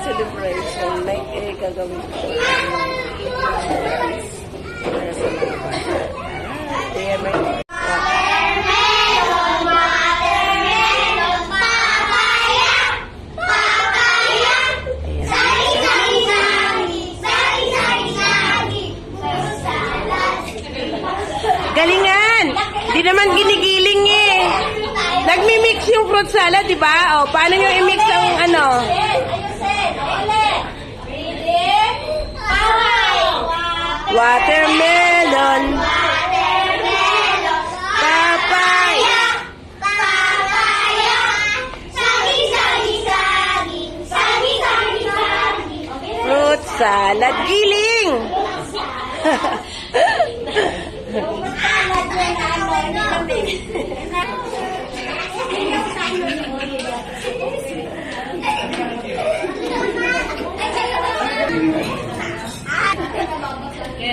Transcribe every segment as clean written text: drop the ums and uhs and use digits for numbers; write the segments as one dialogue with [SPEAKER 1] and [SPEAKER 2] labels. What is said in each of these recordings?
[SPEAKER 1] celebration, like gagawin ko. Para sa mga bata. Kaya may... Galingan! Di naman ginigiling eh. Nagmi-mix yung fruit salad, di ba? O, paano nyo i-mix ang ano? Watermelon. Papaya. Fruit salad. Giling!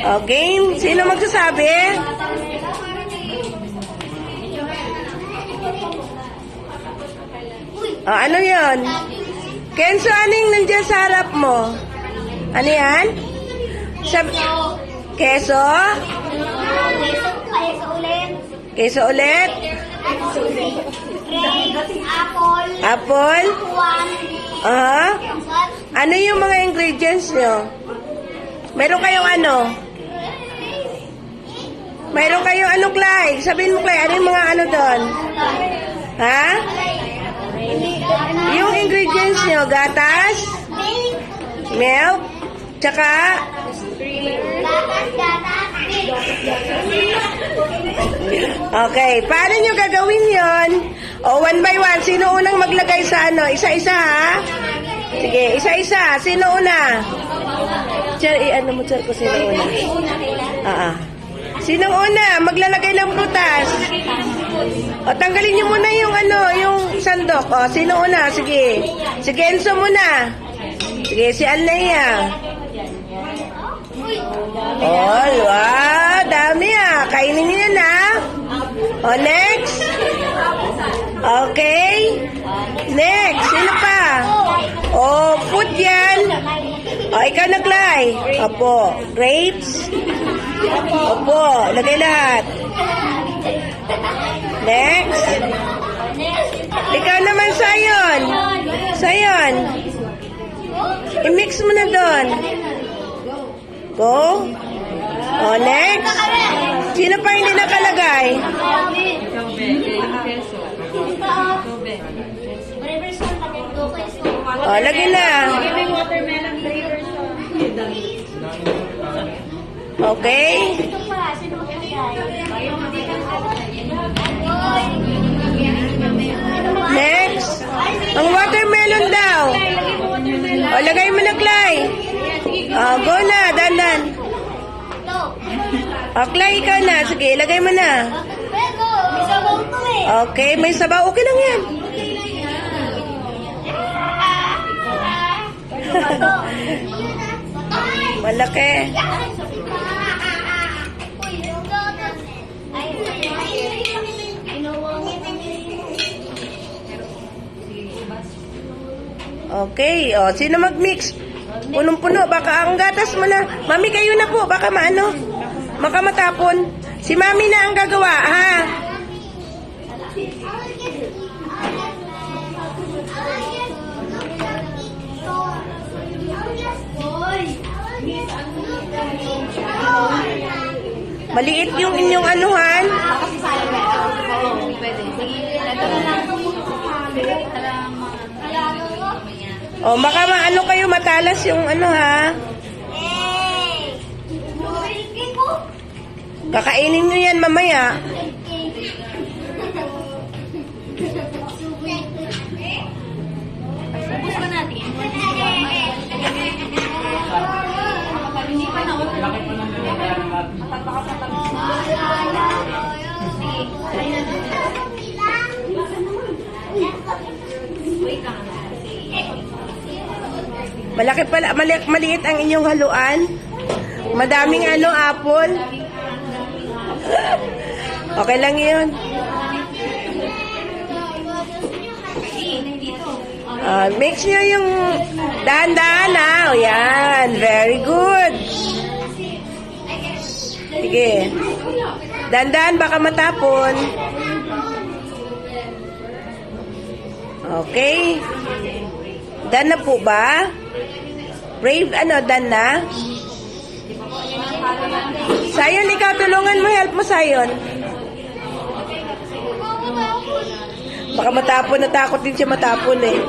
[SPEAKER 1] Oh, game. Sino magsasabi? Oh, ano yon? Kenzo, anong nandiyan sa harap mo? Ano yan? Keso? Keso ulit? Apple? Ano yung mga ingredients nyo? Meron kayong ano? Meron kayong ano, Clay? Sabihin mo, Clay, ano yung mga ano doon? Ha? Yung ingredients nyo, gatas? Milk? Tsaka? Okay, paano nyo gagawin yon? O, one by one, sino unang maglagay sa ano? Isa-isa, ha? Sige, isa-isa. Sino una? Ano mo, Char, ko sino una? Sinong una? Maglalagay ng prutas. O, tanggalin nyo muna yung ano, yung sandok. O, sino una? Sige. Sige, Enzo muna. Sige, si Alnea. Oh, wow, dami ah. Kainin niyo na. O, next. Okay. Next, sino pa? O, food yan. O, ikaw na, Clay. Opo, grapes. Opo, lagay lahat. Next. Ikaw naman, Sayon. Sayon. I-mix mo na doon. Go. O, next. Sino pa hindi nakalagay? O, lagay na. Okay. Next. Ang watermelon daw. O, lagay mo na, Clay. O, go na, dandan. O, Clay, ikaw na. Sige, lagay mo na. Okay, may sabaw. Okay lang yan. Malaki. Okay, o, sino mag-mix? Punong-puno, baka ang gatas mo na. Mami, kayo na po, baka maano, baka matapon. Si Mami na ang gagawa, ha? Maliit yung inyong anuhan. O, baka maano kayo, matalas yung ano, ha? Kakainin nyo yan mamaya. Malaki pala, maliit ang inyong haluan. Madaming ano, apple. Okay lang yun. Mix nyo yung dahan-dahan ha. O yan. Very good. Sige. Dahan-dahan baka matapon. Okay. Done na po ba? Brave, done na? Sayon, ikaw tulungan mo. Help mo, Sayon. Baka matapon. Natakot din siya matapon eh.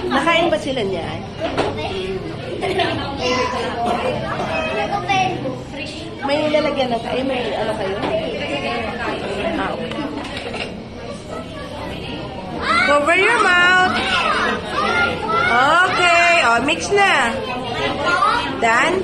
[SPEAKER 1] Nakain ba sila niyan? May lalagyan na kayo? May ano kayo? Okay. Cover your mouth. Okay. Mix na. Done?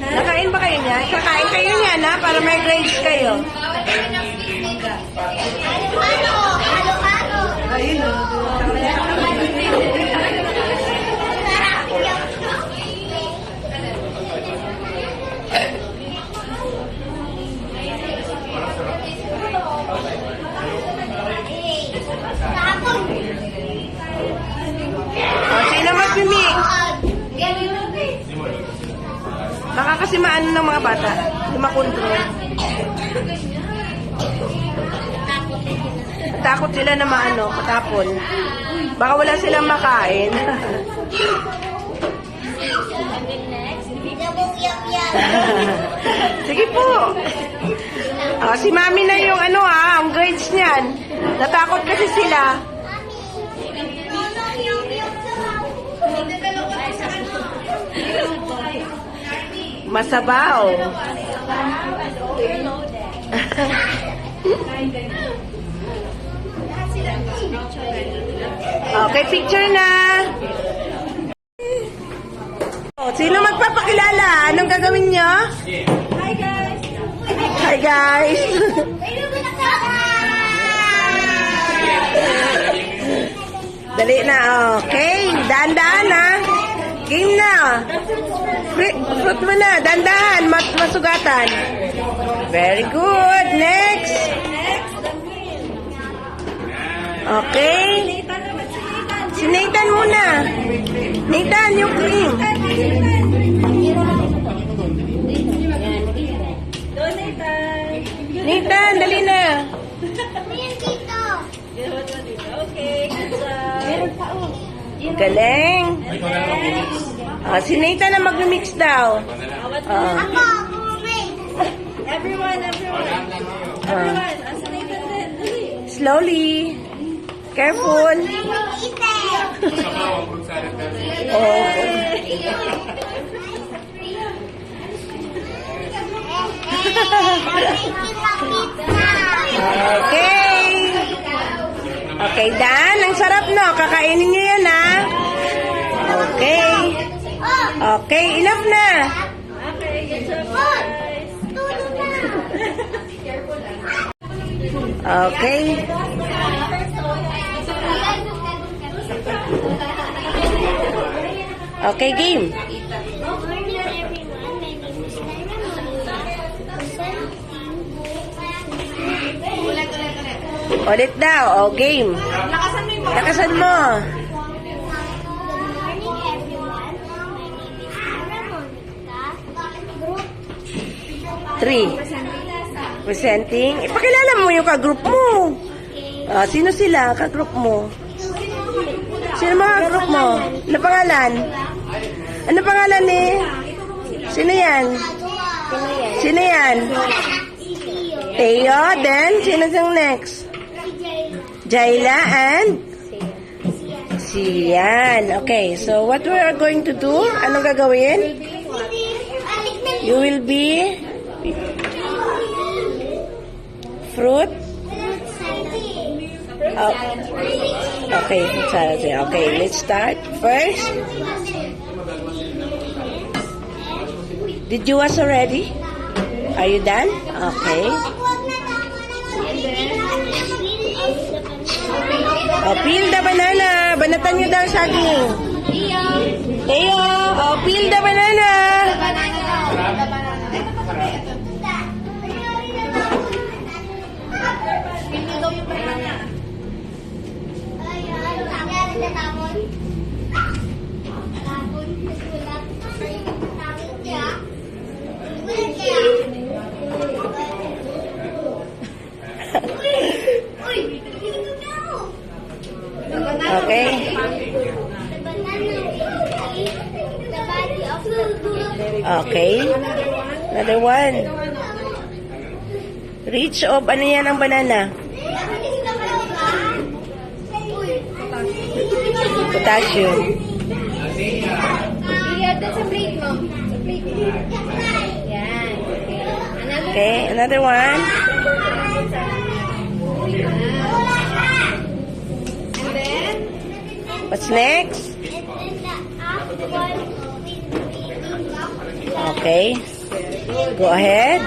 [SPEAKER 1] Nakain ba kayo niya? Kakain kayo niya na para may grades kayo. Ayun o. Sino mag-mix? Baka kasi maano ng mga bata. Hindi makontrol. Takot sila na matapon. Baka wala silang makain. Sige po. Si Mami na yung ang grades niyan. Natakot kasi sila. Masabaw. Okay, picture na. Sino magpapakilala? Anong gagawin nyo?
[SPEAKER 2] Hi guys!
[SPEAKER 1] Hi guys! Dali na, okay. Dahan-dahan na. Game na. Fruit mo na. Dahan-dahan. Masugatan. Very good. Next. Okay. Si Nathan muna. Nathan, yung cream. Nathan, dali na. Galing. Si Nathan na mag-mix daw.
[SPEAKER 2] Everyone!
[SPEAKER 1] Slowly. Careful. Okay. Okay, Dan. Ang sarap, no? Kakainin niyo yan, ha? Okay. Okay, enough na. Okay. Okay, game. Ulit daw. O, game. Lakasan mo. Three. Presenting. Ipakilala mo yung ka-group mo. Sino sila? Ka-group mo. Sino mga group mo? Ano pangalan? Ano pangalan eh? Sino yan? Sino yan? Teo. Then, sino yung next? Jayla and? see. Yan. Okay, so what we are going to do? Anong gagawin? You will be fruit. Oh. Okay, okay, let's start. First, did you wash already? Are you done? Okay. Oh, peel the banana. Banatan nyo daw saging. Teo, oh, peel the banana. Okay. Okay. Another one. Rich of ano yan ang banana? Potassium.
[SPEAKER 3] Yeah, that's a plate, Mom. A plate, Mom. Yan.
[SPEAKER 1] Okay, another one.
[SPEAKER 3] And then,
[SPEAKER 1] What's next? Okay. Go ahead.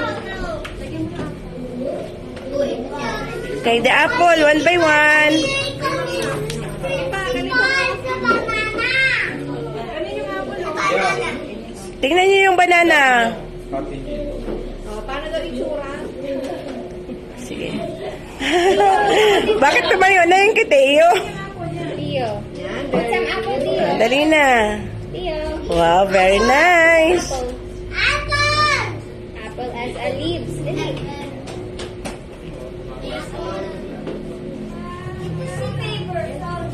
[SPEAKER 1] Okay, the apple, one by one. Tingnan niyo yung banana.
[SPEAKER 3] paano daw itsura?
[SPEAKER 1] Sige. Bakit tumayo na yung kiteo?
[SPEAKER 3] Tio. Put some apple, Tio.
[SPEAKER 1] Dali na.
[SPEAKER 3] Tio.
[SPEAKER 1] Wow, very nice.
[SPEAKER 3] Apple. Apple as a leaves. Dali.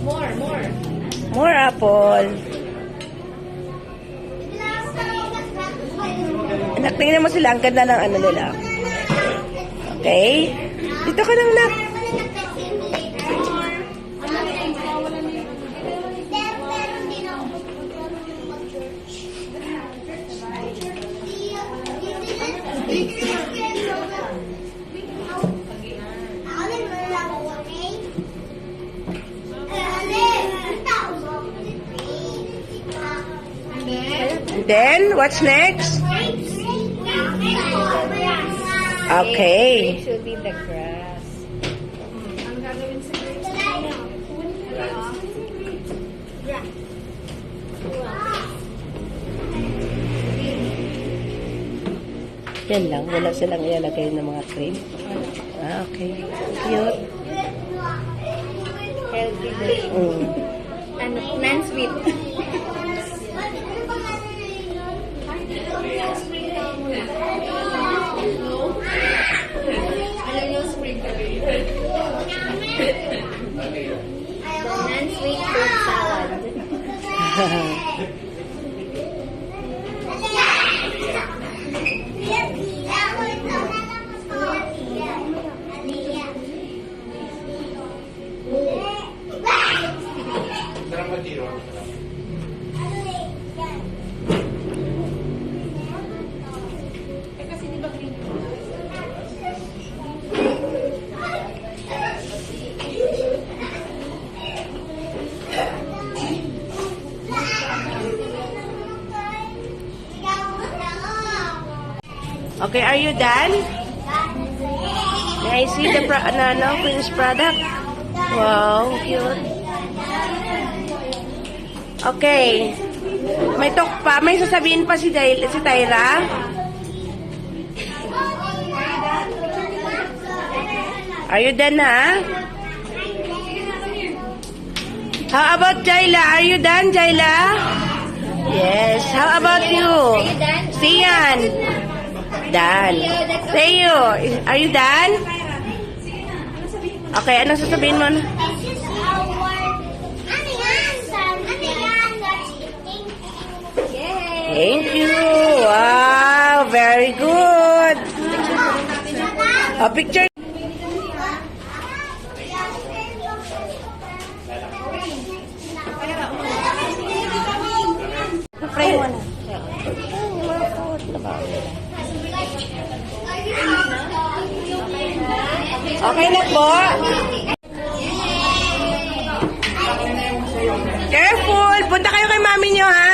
[SPEAKER 3] More.
[SPEAKER 1] More apple. Anak, tingnan mo sila. Ang ganda ng ano nila. Okay? Dito ka lang, nak. Then, what's next? Okay.
[SPEAKER 3] It should be the grass.
[SPEAKER 1] Yan lang. Wala silang ilalagay ng mga cream. Ah, okay. Cute.
[SPEAKER 3] Healthy dish. Ano, non-sweet. Non-sweet fruit salad.
[SPEAKER 1] Okay, are you done? May I see the finished product? Wow, cute. Okay. May talk pa. May sasabihin pa si Tyra. Are you done na? How about Jayla? Are you done, Jayla? Yes. How about you?
[SPEAKER 3] Are you done?
[SPEAKER 1] Sian. Done. Teo, are you done? Okay, anong sasabihin mo? Thank you. Wow, very good. A picture. mami nyo, ha?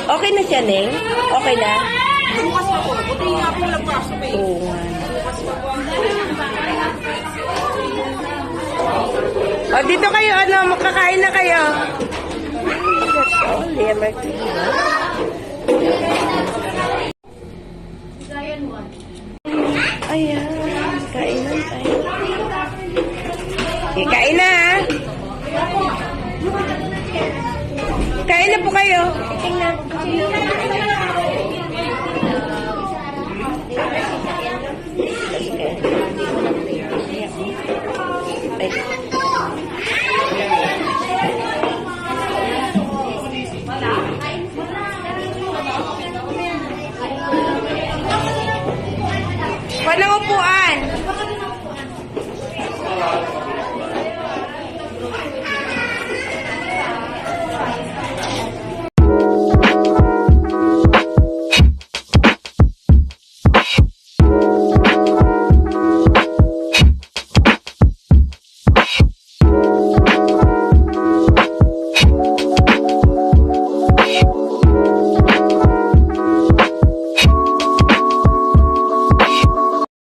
[SPEAKER 1] Okay na siya, Neng? Okay na?
[SPEAKER 2] Bukas ako. Buti nga ako labas.
[SPEAKER 1] Oo nga. O, dito kayo, ano, makakain na kayo. That's all, Lea Marquina. Ayan, kainan tayo. Okay, kain na, ha? Kain na po kayo.